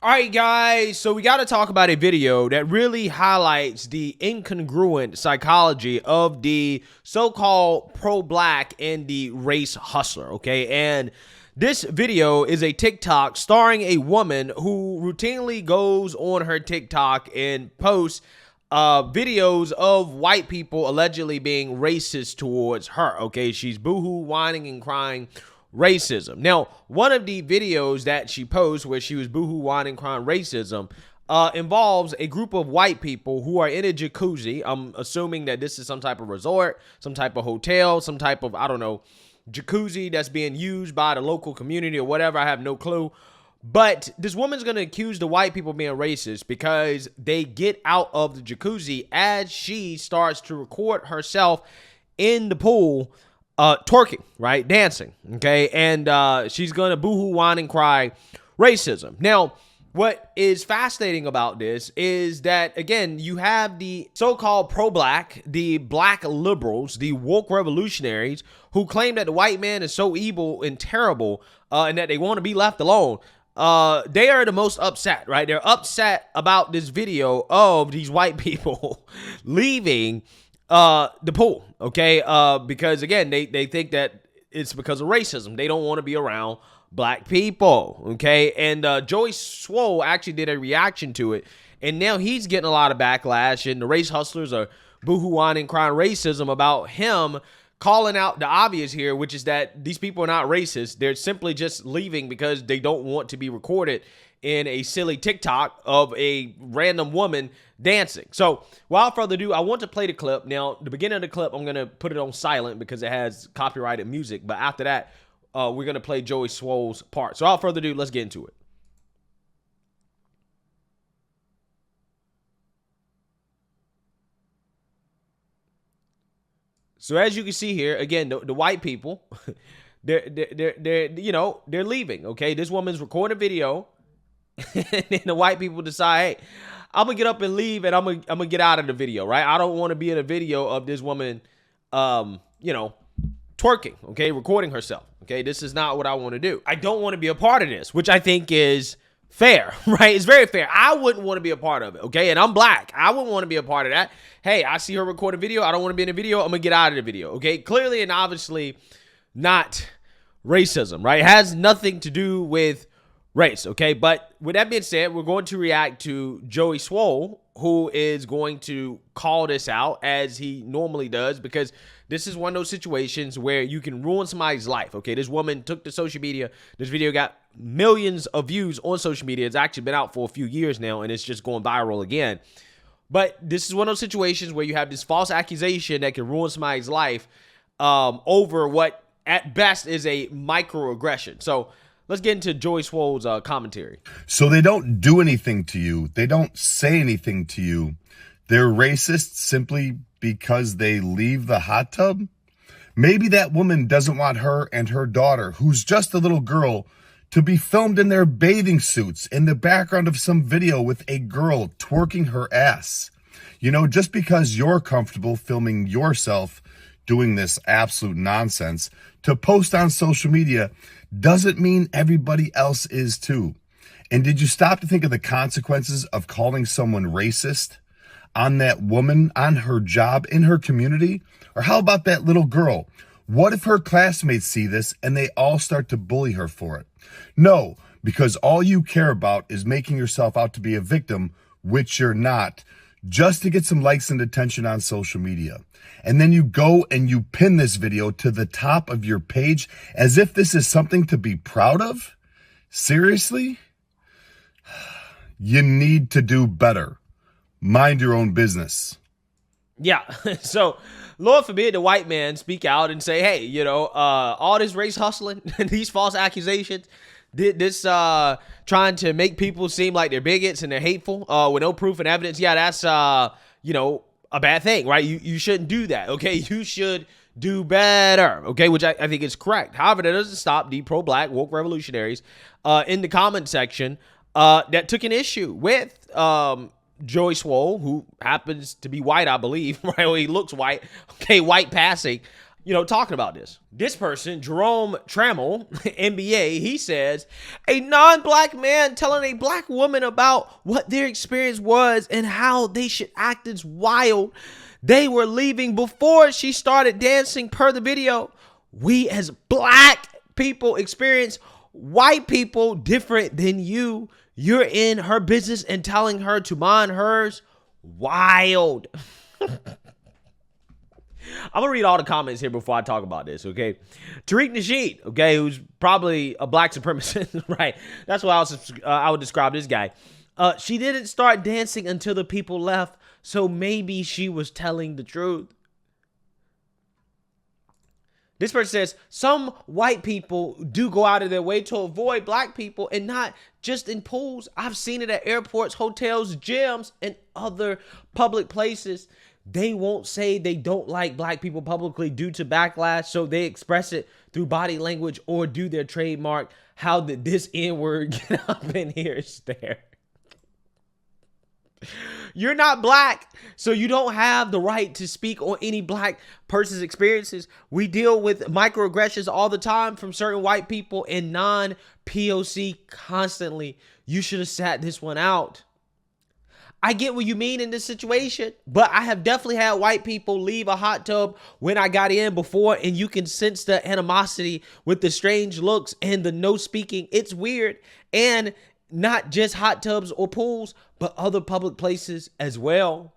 All right, guys, so we got to talk about a video that really highlights the incongruent psychology of the so-called pro-black and the race hustler, okay? And this video is a TikTok starring a woman who routinely goes on her TikTok and posts videos of white people allegedly being racist towards her, okay? She's boohoo, whining, and crying racism. Now, one of the videos that she posted where she was boohoo, whining, crying racism involves a group of white people who are in a jacuzzi. I'm assuming that this is some type of resort, some type of hotel, some type of, I don't know, jacuzzi that's being used by the local community or whatever. I have no clue. But this woman's going to accuse the white people of being racist because they get out of the jacuzzi as she starts to record herself in the pool twerking, right? Dancing, okay? And she's going to boohoo, whine, and cry racism. Now, what is fascinating about this is that, again, you have the so-called pro-black, the black liberals, the woke revolutionaries who claim that the white man is so evil and terrible and that they want to be left alone. They are the most upset, right? They're upset about this video of these white people leaving the pool, okay? Because again, they think that it's because of racism. They don't want to be around black people, okay? And Joey Swoll actually did a reaction to it, and now he's getting a lot of backlash, and the race hustlers are boohoo-whining and crying racism about him calling out the obvious here, which is that these people are not racist. They're simply just leaving because they don't want to be recorded in a silly TikTok of a random woman dancing. So without further ado, I want to play the clip. Now, the beginning of the clip, I'm going to put it on silent because it has copyrighted music. But after that, we're going to play Joey Swoll's part. So without further ado, let's get into it. So as you can see here, again, the white people, they're leaving. Okay, this woman's recording a video, and then the white people decide, hey, I'm gonna get up and leave, and I'm gonna get out of the video, right? I don't want to be in a video of this woman, twerking, okay, recording herself. Okay, this is not what I want to do. I don't want to be a part of this, which I think is fair, right? It's very fair. I wouldn't want to be a part of it, okay? And I'm black. I wouldn't want to be a part of that. Hey, I see her record a video. I don't want to be in a video. I'm going to get out of the video, okay? Clearly and obviously not racism, right? It has nothing to do with race, okay? But with that being said, we're going to react to Joey Swoll, who is going to call this out as he normally does, because this is one of those situations where you can ruin somebody's life, okay? This woman took to social media. This video got millions of views on social media. It's actually been out for a few years now, and it's just going viral again. But this is one of those situations where you have this false accusation that can ruin somebody's life over what, at best, is a microaggression. So let's get into Joey Swoll's commentary. So they don't do anything to you. They don't say anything to you. They're racist simply because they leave the hot tub? Maybe that woman doesn't want her and her daughter, who's just a little girl, to be filmed in their bathing suits in the background of some video with a girl twerking her ass. You know, just because you're comfortable filming yourself doing this absolute nonsense to post on social media doesn't mean everybody else is too. And did you stop to think of the consequences of calling someone racist on that woman, on her job, in her community? Or how about that little girl? What if her classmates see this and they all start to bully her for it? No, because all you care about is making yourself out to be a victim, which you're not, just to get some likes and attention on social media. And then you go and you pin this video to the top of your page as if this is something to be proud of? Seriously? You need to do better. Mind your own business. Yeah, so Lord forbid the white man speak out and say, hey, all this race hustling and these false accusations, this trying to make people seem like they're bigots and they're hateful with no proof and evidence. Yeah, that's, a bad thing, right? You shouldn't do that, okay? You should do better, okay? Which I think is correct. However, that doesn't stop the pro-black woke revolutionaries in the comment section that took an issue with Joey Swoll, who happens to be white, I believe, right? Well, he looks white. Okay, white passing. talking about this. This person, Jerome Trammell, MBA, he says, a non-black man telling a black woman about what their experience was and how they should act is wild. They were leaving before she started dancing per the video. We as black people experience white people different than you. You're in her business and telling her to mind hers. Wild. I'm gonna read all the comments here before I talk about this, okay? Tariq Nasheed, okay, who's probably a black supremacist, right? That's what I would describe this guy. She didn't start dancing until the people left, so maybe she was telling the truth. This person says, some white people do go out of their way to avoid black people, and not just in pools. I've seen it at airports, hotels, gyms, and other public places. They won't say they don't like black people publicly due to backlash, so they express it through body language or do their trademark. How did this N-word get up in here? Stare. You're not black, so you don't have the right to speak on any black person's experiences. We deal with microaggressions all the time from certain white people and non-POC constantly. You should have sat this one out. I get what you mean in this situation, but I have definitely had white people leave a hot tub when I got in before, and you can sense the animosity with the strange looks and the no speaking. It's weird. And not just hot tubs or pools, but other public places as well.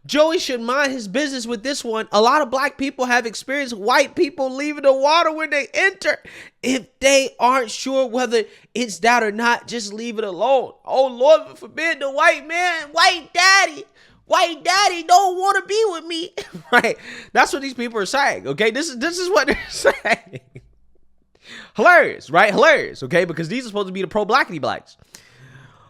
Joey should mind his business with this one. A lot of black people have experienced white people leaving the water when they enter. If they aren't sure whether it's that or not, just leave it alone. Oh, Lord forbid the white man, white daddy don't want to be with me. Right? That's what these people are saying. Okay, this is what they're saying. Hilarious, right? Hilarious, okay? Because these are supposed to be the pro-blackity blacks.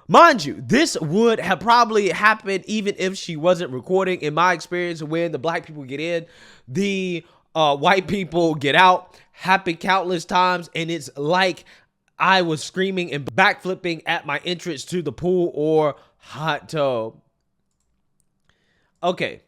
Mind you, this would have probably happened even if she wasn't recording. In my experience, when the black people get in, the white people get out. Happened countless times, and it's like I was screaming and backflipping at my entrance to the pool or hot tub. Okay,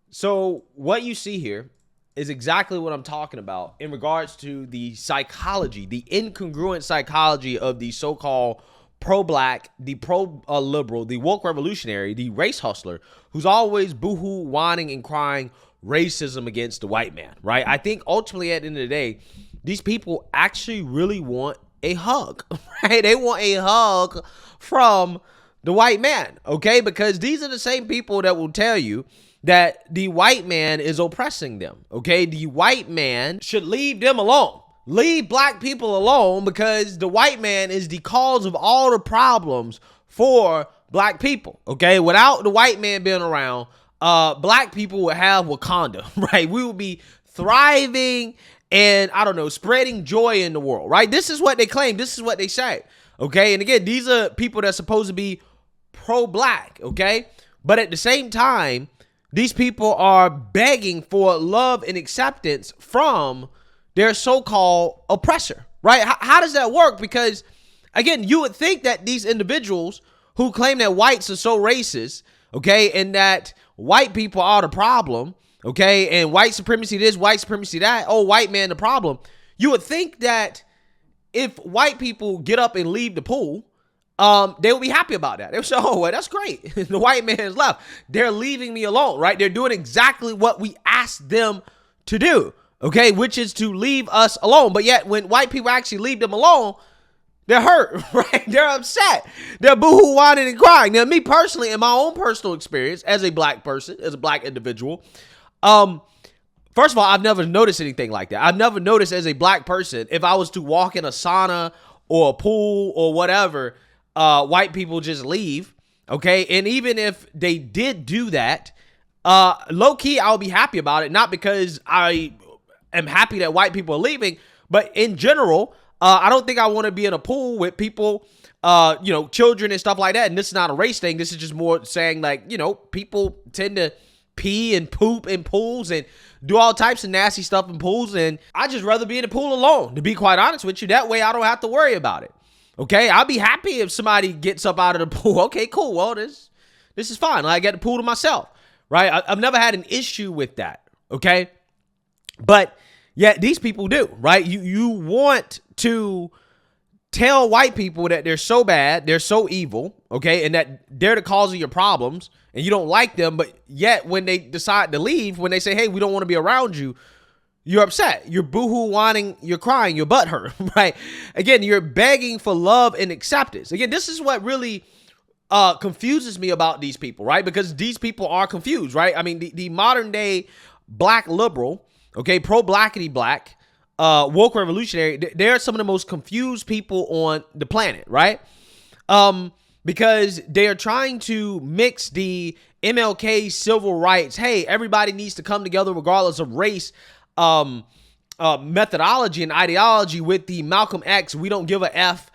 so what you see here is exactly what I'm talking about in regards to the psychology, the incongruent psychology of the so-called pro-black, the pro-liberal, the woke revolutionary, the race hustler, who's always boohoo, whining, and crying racism against the white man, right? I think ultimately at the end of the day, these people actually really want a hug, right? They want a hug from the white man, okay? Because these are the same people that will tell you that the white man is oppressing them, okay? The white man should leave them alone. Leave black people alone because the white man is the cause of all the problems for black people, okay? Without the white man being around, black people would have Wakanda, right? We would be thriving and, I don't know, spreading joy in the world, right? This is what they claim. This is what they say, okay? And again, these are people that's supposed to be pro-black, okay? But at the same time, these people are begging for love and acceptance from their so-called oppressor, right? How does that work? Because, again, you would think that these individuals who claim that whites are so racist, okay, and that white people are the problem, okay, and white supremacy this, white supremacy that, oh, white man the problem, you would think that if white people get up and leave the pool, they will be happy about that. They'll say, oh, well, that's great. The white man has left. They're leaving me alone, right? They're doing exactly what we asked them to do, okay, which is to leave us alone. But yet when white people actually leave them alone, they're hurt, right? They're upset. They're boohoo, whining, and crying. Now, me personally, in my own personal experience as a black person, as a black individual, first of all, I've never noticed anything like that. I've never noticed as a black person, if I was to walk in a sauna or a pool or whatever, white people just leave, okay? And even if they did do that, low-key, I'll be happy about it. Not because I am happy that white people are leaving, but in general, I don't think I want to be in a pool with people, children and stuff like that. And this is not a race thing. This is just more saying, like, people tend to pee and poop in pools and do all types of nasty stuff in pools. And I just rather be in the pool alone, to be quite honest with you. That way I don't have to worry about it. Okay, I'll be happy if somebody gets up out of the pool. Okay, cool. Well, this is fine. I get the pool to myself, right? I've never had an issue with that, okay? But yet these people do, right? You want to tell white people that they're so bad, they're so evil, okay, and that they're the cause of your problems, and you don't like them, but yet when they decide to leave, when they say, hey, we don't want to be around you, you're upset, you're boohoo whining, you're crying, you're butthurt, right? Again, you're begging for love and acceptance. Again, this is what really confuses me about these people, right? Because these people are confused, right? I mean, the modern day black liberal, okay, pro-blackity black, woke revolutionary, they're some of the most confused people on the planet, right? Because they're trying to mix the MLK civil rights, hey, everybody needs to come together regardless of race, methodology and ideology with the Malcolm X, we don't give a F,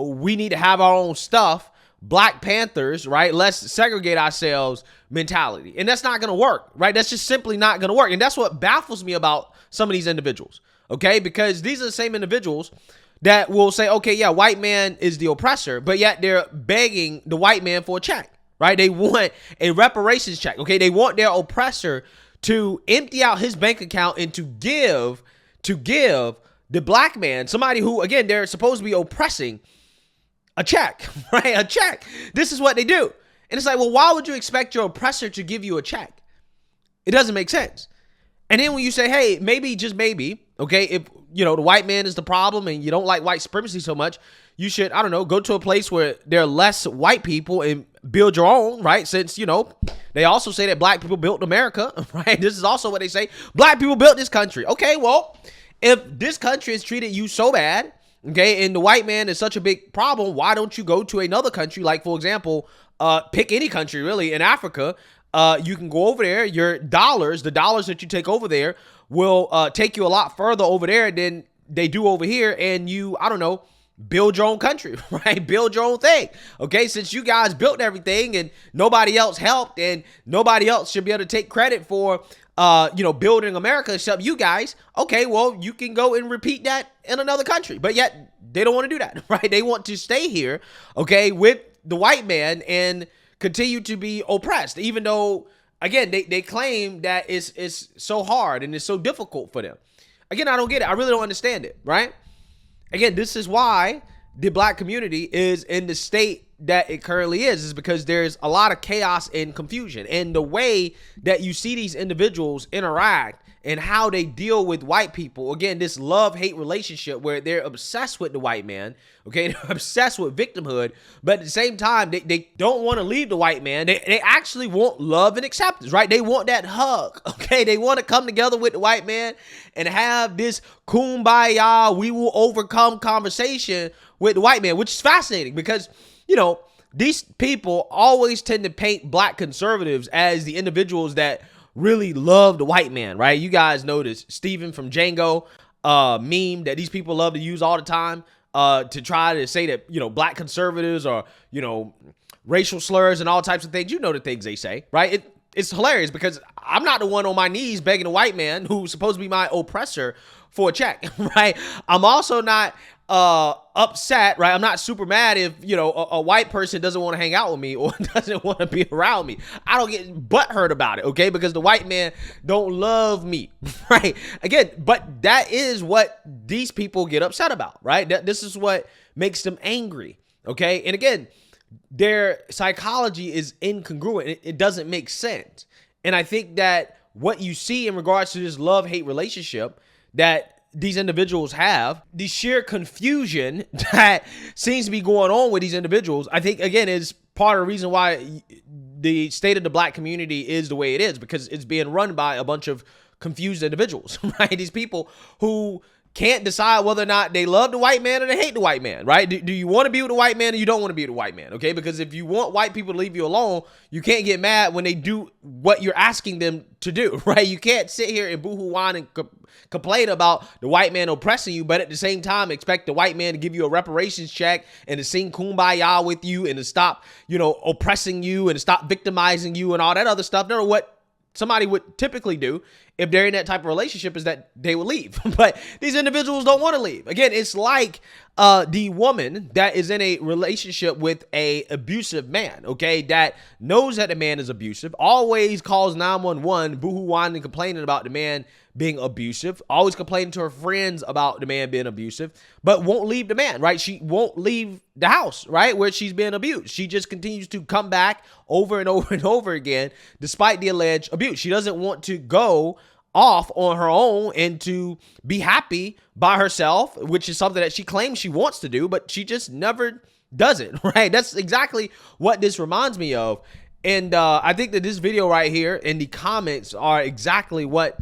we need to have our own stuff, Black Panthers, right? Let's segregate ourselves mentality. And that's not going to work, right? That's just simply not going to work. And that's what baffles me about some of these individuals, okay? Because these are the same individuals that will say, okay, yeah, white man is the oppressor, but yet they're begging the white man for a check, right? They want a reparations check, okay? They want their oppressor to empty out his bank account and to give the black man, somebody who, again, they're supposed to be oppressing, a check, right? A check. This is what they do. And it's like, well, why would you expect your oppressor to give you a check? It doesn't make sense. And then when you say, hey, maybe, just maybe, okay, if, you know, the white man is the problem and you don't like white supremacy so much, you should, I don't know, go to a place where there are less white people and build your own, right? Since, you know, they also say that black people built America, right? This is also what they say. Black people built this country. Okay, well, if this country has treated you so bad, okay, and the white man is such a big problem, why don't you go to another country? Like, for example, pick any country, really, in Africa. You can go over there. Your dollars, the dollars that you take over there will take you a lot further over there than they do over here. And you, I don't know, build your own country, right? Build your own thing. Okay, since you guys built everything and nobody else helped and nobody else should be able to take credit for you know, building America except you guys. Okay, well, you can go and repeat that in another country. But yet they don't want to do that, right? They want to stay here, okay, with the white man and continue to be oppressed, even though, again, they claim that it's so hard and it's so difficult for them. Again, I don't get it. I really don't understand it, right? Again, this is why the black community is in the state that it currently is because there's a lot of chaos and confusion. And the way that you see these individuals interact and how they deal with white people, again, this love-hate relationship where they're obsessed with the white man, okay? They're obsessed with victimhood, but at the same time, they don't want to leave the white man. They actually want love and acceptance, right? They want that hug, okay? They want to come together with the white man and have this kumbaya, we will overcome conversation with the white man, which is fascinating because, you know, these people always tend to paint black conservatives as the individuals that really love the white man, right? You guys know this Steven from Django meme that these people love to use all the time to try to say that, you know, black conservatives are, you know, racial slurs and all types of things. You know the things they say, right? It's hilarious because I'm not the one on my knees begging a white man who's supposed to be my oppressor for a check, right? I'm also not upset, right? I'm not super mad if, you know, a white person doesn't want to hang out with me or doesn't want to be around me. I don't get butthurt about it, okay? Because the white man don't love me, right? Again, but that is what these people get upset about, right? This is what makes them angry, okay? And again, their psychology is incongruent. It doesn't make sense. And I think that what you see in regards to this love-hate relationship that these individuals have, the sheer confusion that seems to be going on with these individuals, I think, again, is part of the reason why the state of the black community is the way it is, because it's being run by a bunch of confused individuals, right? These people who can't decide whether or not they love the white man or they hate the white man, right? Do you want to be with the white man or you don't want to be with the white man, okay? Because if you want white people to leave you alone, you can't get mad when they do what you're asking them to do, right? You can't sit here and boohoo whine and complain about the white man oppressing you, but at the same time expect the white man to give you a reparations check and to sing kumbaya with you and to stop, you know, oppressing you and to stop victimizing you and all that other stuff. That's what somebody would typically do if they're in that type of relationship is that they would leave. But these individuals don't want to leave. Again, it's like the woman that is in a relationship with a abusive man, okay, that knows that the man is abusive, always calls 911, boohoo whining and complaining about the man being abusive, always complaining to her friends about the man being abusive, but won't leave the man, right? She won't leave the house, right, where she's being abused. She just continues to come back over and over and over again, despite the alleged abuse. She doesn't want to go off on her own and to be happy by herself, which is something that she claims she wants to do, but she just never does it, right? That's exactly what this reminds me of. And I think that this video right here and the comments are exactly what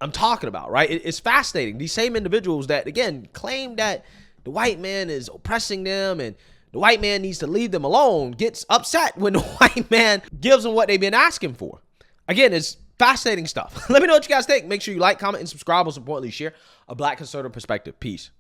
I'm talking about, right? It's fascinating. These same individuals that, again, claim that the white man is oppressing them and the white man needs to leave them alone, gets upset when the white man gives them what they've been asking for. Again, it's fascinating stuff. Let me know what you guys think. Make sure you like, comment, and subscribe. Most importantly, share a Black conservative perspective. Peace.